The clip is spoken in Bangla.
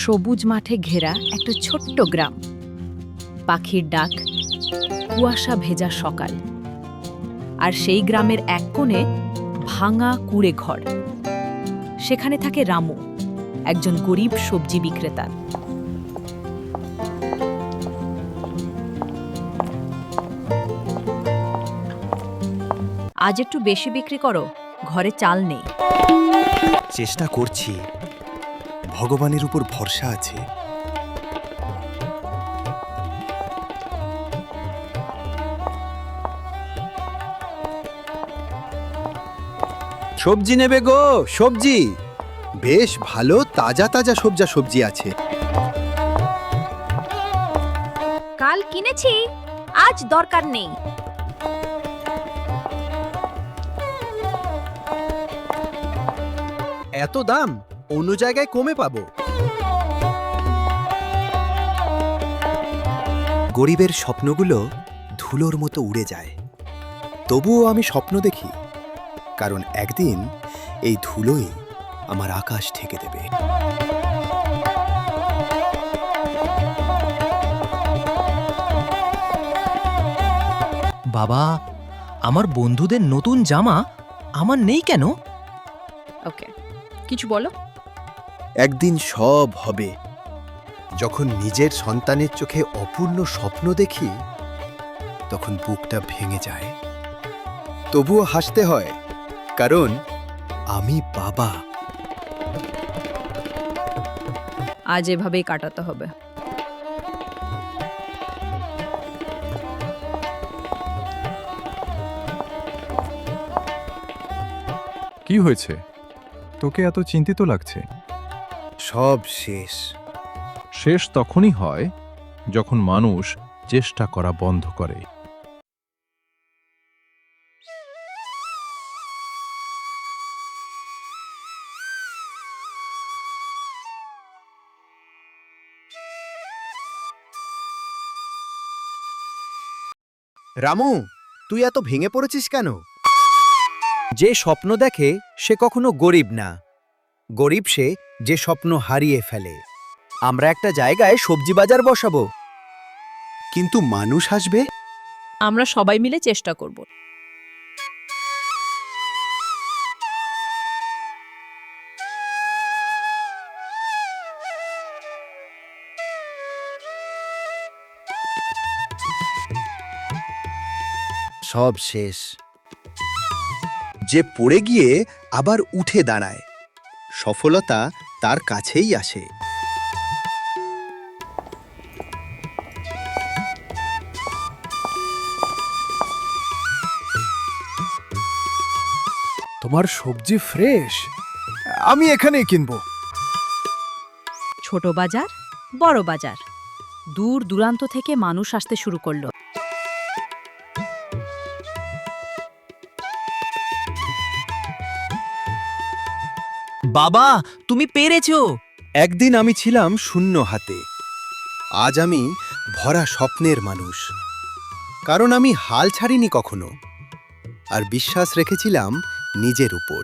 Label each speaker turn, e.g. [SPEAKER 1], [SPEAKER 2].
[SPEAKER 1] সবুজ মাঠে ঘেরা একটা ছোট্ট গ্রাম। পাখির ডাক, কুয়াশা ভেজা সকাল, আর সেই গ্রামের এক কোণে ভাঙা কুঁড়ে ঘর। সেখানে থাকে রামু, একজন গরিব সবজি বিক্রেতা। আজ একটু বেশি বিক্রি করো, ঘরে চাল নেই।
[SPEAKER 2] চেষ্টা করছি, ভগবানের উপর ভরসা আছে। সবজি নেবে গো, সবজি বেশ ভালো, তাজা তাজা সবজি আছে।
[SPEAKER 1] কাল কিনেছি, আজ দরকার নেই।
[SPEAKER 2] এত দাম অন্য জায়গায় কমে পাবো। গরিবের স্বপ্নগুলো ধুলোর মতো উড়ে যায়, তবুও আমি স্বপ্ন দেখি, কারণ একদিন এই ধুলোই আমার আকাশ ঢেকে দেবে।
[SPEAKER 3] বাবা, আমার বন্ধুদের নতুন জামা আমার নেই কেন?
[SPEAKER 1] ওকে, কিছু বলো।
[SPEAKER 2] একদিন সব হবে। যখন নিজের সন্তানের চোখে অপূর্ণ স্বপ্ন দেখি, তখন বুকটা ভেঙে যায়। তবুও হাসতে হয়, কারণ আমি বাবা।
[SPEAKER 1] আজ এভাবেই কাটাতে হবে।
[SPEAKER 4] কি হয়েছে? তোকে এত চিন্তিত লাগছে?
[SPEAKER 2] সব শেষ।
[SPEAKER 4] শেষ তখনই হয় যখন মানুষ চেষ্টা করা বন্ধ করে।
[SPEAKER 2] রামু, তুই এত ভেঙে পড়েছিস কেন? যে স্বপ্ন দেখে সে কখনো গরিব না। গরিব সে যে স্বপ্ন হারিয়ে ফেলে। আমরা একটা জায়গায় সবজি বাজার বসাবো, কিন্তু মানুষ আসবে।
[SPEAKER 1] আমরা সবাই মিলে চেষ্টা করব।
[SPEAKER 2] সব শেষ। যে পড়ে গিয়ে আবার উঠে দাঁড়ায়, সফলতা তার কাছেই আসে।
[SPEAKER 5] তোমার সবজি ফ্রেশ, আমি এখানেই কিনবো।
[SPEAKER 1] ছোট বাজার, বড় বাজার, দূর দূরান্ত থেকে মানুষ আসতে শুরু করলো।
[SPEAKER 3] বাবা, তুমি পেরেছো!
[SPEAKER 2] একদিন আমি ছিলাম শূন্য হাতে, আজ আমি ভরা স্বপ্নের মানুষ। কারণ আমি হাল ছাড়িনি কখনো, আর বিশ্বাস রেখেছিলাম নিজের উপর।